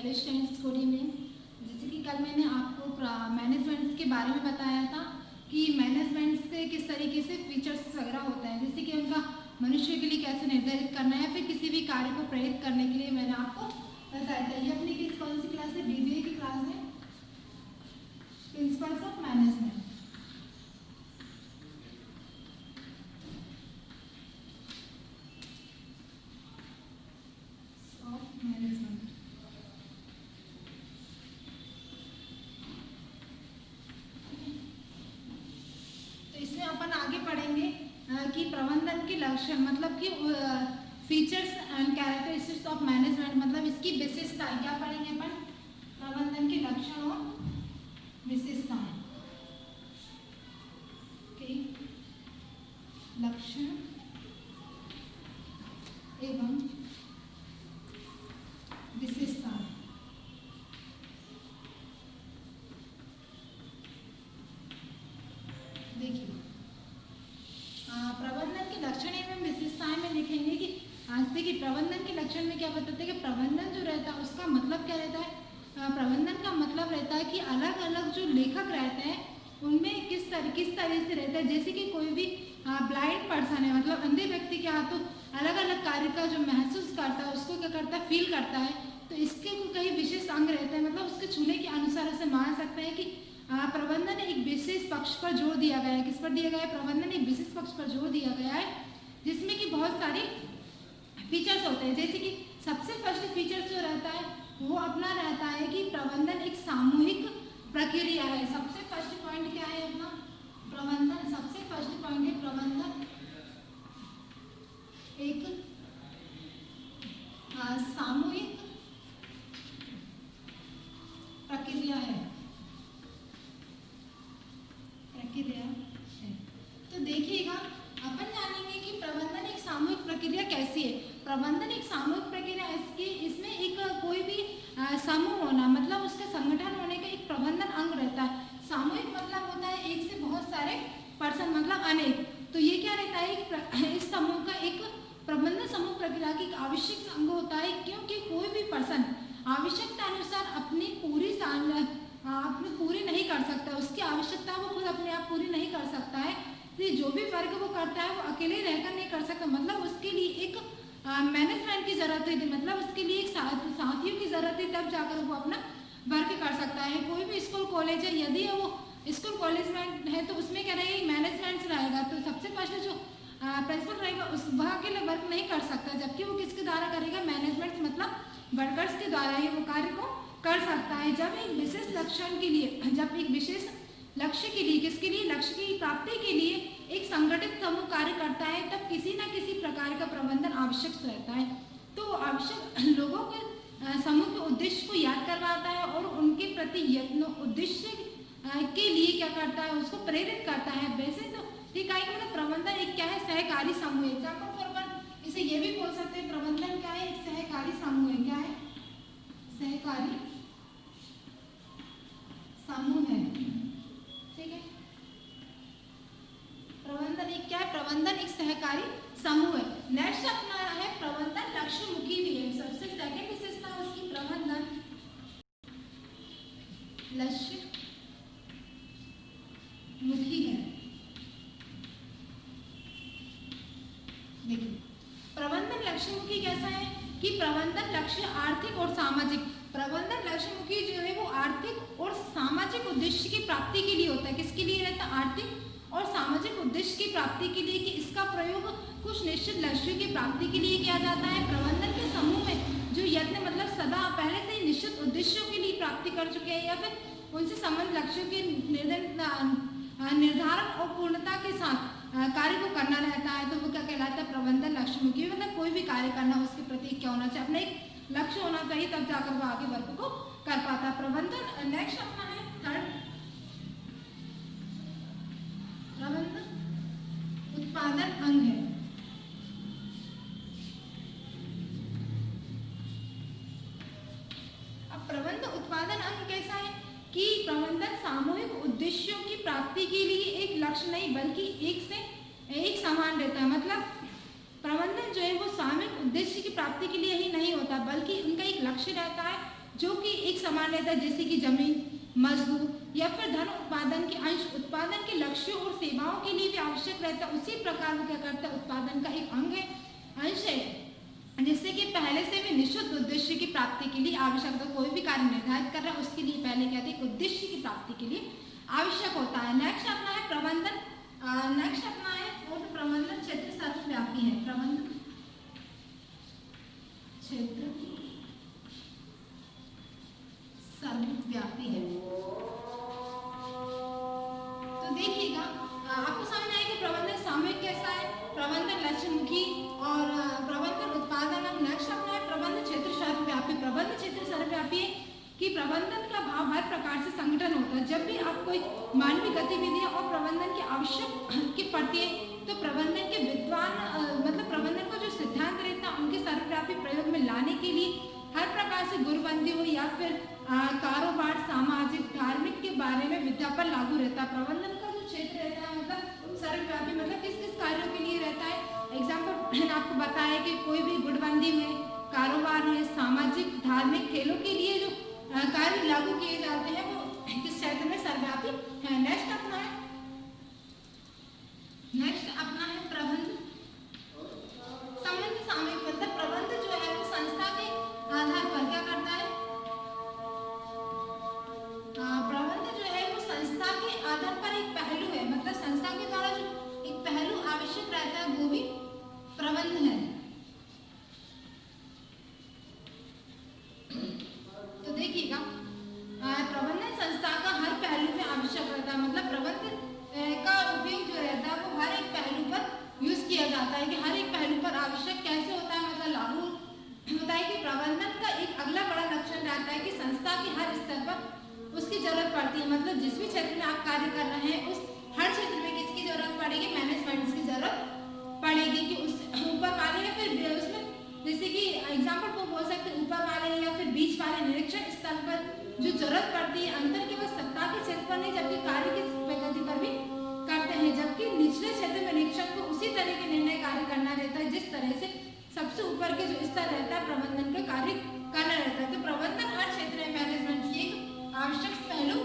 Hello students, good evening. जैसे कि कल मैंने आपको मैनेजमेंट के बारे में बताया था कि मैनेजमेंट के किस तरीके से फीचर्स वगैरह होते हैं, जैसे कि उनका मनुष्य के लिए कैसे निर्धारित करना है, फिर किसी भी कार्य को प्रेरित करने के लिए मैंने आपको बताया था। ये अपनी कौन सी क्लास है? बीबीए की क्लास है, प्रिंसिपल्स ऑफ मैनेजमेंट। अपन आगे पढ़ेंगे कि प्रबंधन के लक्षण मतलब कि features and characteristics of management, मतलब इसकी विशेषताएं क्या पढ़ेंगे अपन? प्रबंधन के लक्षण और विशेषताएं। लक्षण एवं विशेषताएं। देखिए, प्रबंधन के लक्षण एवं विशेषताएं में लिखेंगे कि देखिए प्रबंधन के लक्षण में क्या बताते हैं कि प्रबंधन जो रहता है उसका मतलब क्या रहता है। प्रबंधन का मतलब रहता है कि अलग अलग जो लेखक रहते हैं उनमें किस तरह से रहता है। जैसे कि कोई भी ब्लाइंड पर्सन है, मतलब अंधे व्यक्ति के हाथों अलग अलग कार्य का जो महसूस करता है उसको क्या करता है, फील करता है। तो इसके कई विशेष अंग रहते हैं, मतलब उसके छूने के अनुसार ऐसे मान सकते हैं कि प्रबंधन एक विशेष पक्ष पर जोर दिया गया है। किस पर दिया गया है? प्रबंधन एक विशेष पक्ष पर जोर दिया गया है, जिसमें कि बहुत सारे फीचर्स होते हैं। जैसे कि सबसे फर्स्ट फीचर जो रहता है वो अपना रहता है कि प्रबंधन एक सामूहिक प्रक्रिया है। सबसे फर्स्ट पॉइंट क्या है अपना? प्रबंधन, सबसे फर्स्ट पॉइंट है प्रबंधन एक सामूहिक प्रक्रिया है। तो देखिएगा, अपन जानेंगे कि प्रबंधन एक सामूहिक प्रक्रिया कैसी है। प्रबंधन एक सामूहिक प्रक्रिया इसमें एक कोई भी समूह होना, मतलब उसका संगठन होने का एक प्रबंधन अंग रहता है। सामूहिक मतलब होता है एक से बहुत सारे पर्सन, मतलब अनेक। तो ये क्या रहता है कि इस समूह का एक प्रबंधन समूह प्रक्रिया की आवश्यक अंग होता है, क्योंकि कोई भी पर्सन आवश्यकता अनुसार अपनी पूरी नहीं कर सकता। उसकी आवश्यकता वो खुद अपने आप पूरी नहीं कर सकता है। तो जो भी वर्क वो करता है वो अकेले रहकर नहीं कर सकता, मतलब उसके लिए एक मैनेजमेंट की जरूरत है, मतलब उसके लिए एक साथियों की जरूरत है, तब जाकर वो अपना वर्क कर सकता है। कोई भी स्कूल कॉलेज है, यदि वो स्कूल कॉलेज में है तो उसमें क्या रहेगा, मैनेजमेंट रहेगा। तो सबसे फर्स्ट जो प्रिंसिपल रहेगा उस वह अकेले वर्क नहीं कर सकता, जबकि वो किसके द्वारा करेगा? मैनेजमेंट, मतलब वर्कर्स के द्वारा ही वो कार्य को कर सकता है। जब एक विशेष लक्षण के लिए, जब एक विशेष लक्ष्य के लिए, किसके लिए? लक्ष्य की प्राप्ति के लिए एक संगठित समूह कार्य करता है, तब किसी न किसी प्रकार का प्रबंधन आवश्यक रहता है। तो आवश्यक लोगों के समूह के उद्देश्य को याद करवाता है और उनके प्रति यत्न उद्देश्य के लिए क्या करता है, उसको प्रेरित करता है। वैसे तो ठीक है, मतलब प्रबंधन एक क्या है? सहकारी समूह है। इसे ये भी बोल सकते हैं प्रबंधन क्या है? एक सहकारी समूह है। क्या है? सहकारी समूह है। ठीक है, प्रबंधन एक क्या है? प्रबंधन एक सहकारी समूह है। नेक्स्ट अपना है प्रबंधन लक्ष्य मुखी भी है। सबसे सेकंड विशेषता उसकी प्रबंधन लक्ष्य मुखी है। देखिए, प्रबंधन लक्ष्य मुखी कैसा है कि प्रबंधन लक्ष्य आर्थिक और सामाजिक, प्रबंधन लक्ष्य मुखी जो है वो आर्थिक और सामाजिक उद्देश्य की प्राप्ति के लिए होता है। किसके लिए रहता है? आर्थिक और सामाजिक उद्देश्य की प्राप्ति के लिए, कि इसका प्रयोग कुछ निश्चित लक्ष्यों की प्राप्ति के लिए किया जाता है। प्रबंधन के समूह में जो यत्न, मतलब सदा पहले से ही निश्चित उद्देश्यों के लिए प्राप्ति कर चुके हैं या फिर उनसे संबंधित लक्ष्यों के निर्धारण और पूर्णता के साथ कार्य को करना रहता है, तो वो क्या कहलाता है? प्रबंधन लक्ष्य मुखी। मतलब कोई भी कार्य करना उसके प्रति क्या होना चाहिए? अपना एक लक्ष्य होना चाहिए, तब जाकर वो आगे वर्क को कर पाता है। प्रबंधन नेक्स्ट अपना है थर्ड, प्रबंधन उत्पादन अंग है। अब प्रबंधन उत्पादन अंग कैसा है कि प्रबंधन सामूहिक उद्देश्यों की प्राप्ति के लिए एक लक्ष्य नहीं बल्कि एक समान रहता है। मतलब प्रबंधन जो है वो सामूहिक उद्देश्य की प्राप्ति के लिए ही नहीं होता, बल्कि उनका एक लक्ष्य रहता है जो कि एक समान रहता है, जैसे कि जमीन, मजदूर या फिर धन उत्पादन के अंश उत्पादन के लक्ष्यों और सेवाओं के लिए भी आवश्यक रहता है। उसी प्रकार वो क्या करता है, उत्पादन का एक अंग है, अंश है, जिससे कि पहले से भी निश्चित उद्देश्य की प्राप्ति के लिए आवश्यक होता है। कोई भी कार्य निर्धारित कर रहा है उसके लिए पहले कहते हैं उद्देश्य की प्राप्ति के लिए आवश्यक होता है। नेक्स्ट अपना है प्रबंधन, नेक्स्ट अपना है प्रबंधन क्षेत्र सर्वव्यापी है। प्रबंधन क्षेत्र सर्वव्यापी है। तो देखिएगा आपको समझ आए कि प्रबंधन सामूहिक कैसा है, प्रबंधन लक्ष्यमुखी और प्रबंधन उत्पादन। अब नेक्स्ट अपना है प्रबंधन क्षेत्र सर्वव्यापी। प्रबंधन क्षेत्र सर्वव्यापी है कि प्रबंधन का भाव हर प्रकार से संगठन होता है। जब भी आप कोई मानवीय गतिविधियां और प्रबंधन की आवश्यक की पड़ती है तो प्रबंधन के विद्वान मतलब प्रबंधन को जो सिद्धांत रहता है उनके सर्वव्यापी प्रयोग में लाने के लिए हर प्रकार से गुणबंदी हो या फिर कारोबार, सामाजिक, धार्मिक के बारे में विज्ञापन लागू रहता है। प्रबंधन का जो क्षेत्र रहता है मतलब सर्वव्यापी, मतलब किस किस कार्यों के लिए रहता है। एग्जाम्पल आपको बताया कि कोई भी गुणबंदी में, कारोबार में, सामाजिक, धार्मिक, खेलों के लिए जो कार्य लागू किए जाते हैं वो किस क्षेत्र में सर्वव्यापी है। नेक्स्ट अपना है प्रबंध संबंध सामयिक। मतलब प्रबंध जो है वो संस्था के आधार पर क्या करता है, प्रबंध जो है वो संस्था के आधार पर एक पहलू है, मतलब संस्था के द्वारा जो एक पहलू आवश्यक रहता है वो भी प्रबंध है। तो देखिएगा प्रबंधन संस्था का हर पहलू में आवश्यक रहता है, मतलब प्रबंध का उपयोग जो रहता है वो हर एक पहलू पर यूज किया जाता है कि हर एक पहलू पर आवश्यक कैसे होता है, मतलब लागू होता है कि प्रबंधन का एक अगला बड़ा लक्षण रहता है कि संस्था के हर स्तर पर उसकी जरूरत पड़ती है। मतलब जिस भी क्षेत्र में आप कार्य कर रहे हैं उस हर क्षेत्र में किसकी जरूरत पड़ेगी, मैनेजमेंट की जरूरत पड़ेगी कि उस ऊपर वाले या फिर उसमें जैसे कि एग्जाम्पल को बोल सकते हैं ऊपर वाले या फिर बीच वाले निरीक्षण स्तर पर जो जरूरत पड़ती है अंतर केवल सत्ता के क्षेत्र पर नहीं जबकि कार्य की प्रगति पर भी करते हैं, जबकि निचले क्षेत्र में निरीक्षण को उसी तरह के निर्णय कार्य करना रहता है जिस तरह से सबसे ऊपर के जो स्तर रहता है प्रबंधन का कार्य करना रहता है। तो प्रबंधन हर क्षेत्र में मैनेजमेंट की एक आवश्यक पहलू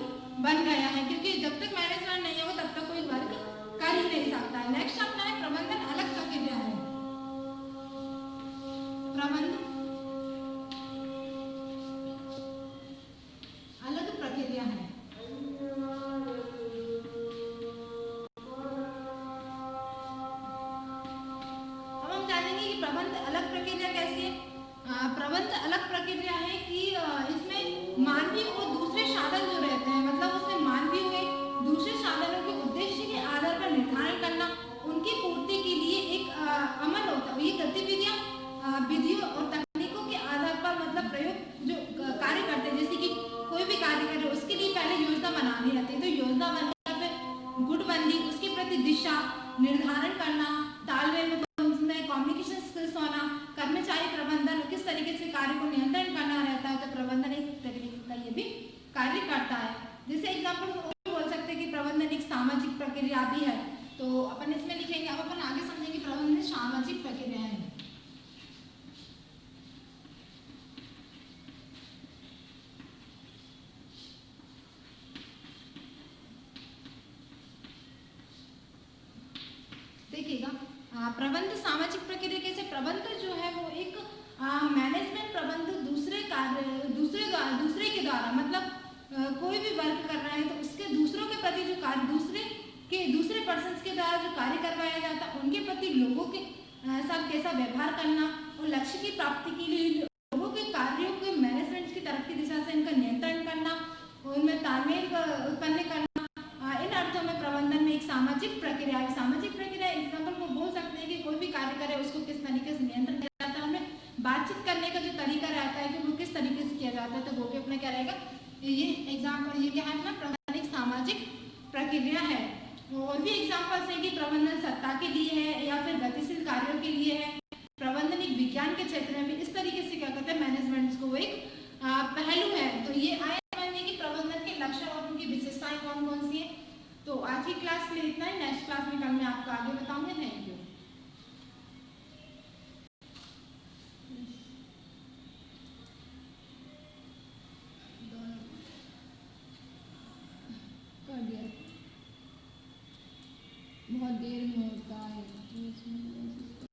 बन गया है क्योंकि जब तक मैनेजमेंट नहीं होगा तब तक कोई वर्क कर ही नहीं सकता है। नेक्स्ट अपना है प्रबंधन अलग प्रक्रिया है। प्रबंधन अलग प्रक्रिया है। अब हम जानेंगे कि प्रबंध अलग प्रक्रिया कैसी है। प्रबंध अलग प्रक्रिया है कि इसमें मानवीय और दूसरे साधन जो रहते हैं, मतलब उसमें मानवीय हुए दूसरे साधनों के उद्देश्य के आधार पर निर्धारण करना, उनकी पूर्ति के लिए एक अमल होता है। ये गतिविधियां विधियों और तकनीकों के आधार पर मतलब प्रयोग जो कार्य करते हैं, जैसे कि कोई भी कार्य कर रहे हो उसके लिए पहले योजना बनानी रहती है। तो योजना बनने पर गुटबंदी, उसके प्रति दिशा निर्धारण करना, तालमेल में कम्युनिकेशन स्किल्स होना, कर्मचारी प्रबंधन, किस तरीके से कार्य को नियंत्रण करना रहता है। तो प्रबंधन एक तरीके का ये भी कार्य करता है। जैसे एग्जाम्पल बोल सकते हैं कि प्रबंधन एक सामाजिक प्रक्रिया भी है। तो अपन इसमें लिखेंगे, अब अपन आगे समझेंगे प्रबंधन सामाजिक प्रक्रिया है। देखिएगा प्रबंध सामाजिक प्रक्रिया कैसे, प्रबंध जो है वो एक मैनेजमेंट प्रबंध दूसरे के द्वारा मतलब कोई भी वर्क कर रहे हैं तो उसके दूसरों के प्रति जो कार्य दूसरे पर्सन्स के द्वारा जो कार्य करवाया जाता है उनके प्रति लोगों के साथ कैसा व्यवहार करना और लक्ष्य की प्राप्ति के लिए लोगों के कार्यों के मैनेजमेंट की तरफ की दिशा से इनका नियंत्रण करना, उनमें तालमेल उत्पन्न करना, इन अर्थों में प्रबंधन में एक सामाजिक प्रक्रिया है। सामाजिक प्रक्रिया एग्जाम्पल को बोल सकते हैं कि कोई भी कार्य करे उसको किस तरीके से नियंत्रण किया जाता है, हमें बातचीत करने का जो तरीका रहता है कि वो किस तरीके से किया जाता है, तो वो भी अपना क्या रहेगा, ये एग्जाम्पल ये क्या है अपना प्रबंधन एक सामाजिक प्रक्रिया है। और भी एग्जाम्पल्स हैं कि प्रबंधन सत्ता के लिए है या फिर गतिशील कार्यों के लिए है। प्रबंधन एक विज्ञान के क्षेत्र में भी इस तरीके से क्या करते हैं मैनेजमेंट को एक पहलू है। तो ये आए समझने की प्रबंधन के लक्षण और उनकी विशेषताएं कौन कौन सी है। तो आज की क्लास में इतना ही, नेक्स्ट क्लास में कल मैं आपको आगे बताऊंगी। Thank you. बहुत देर में होता है तो इसमें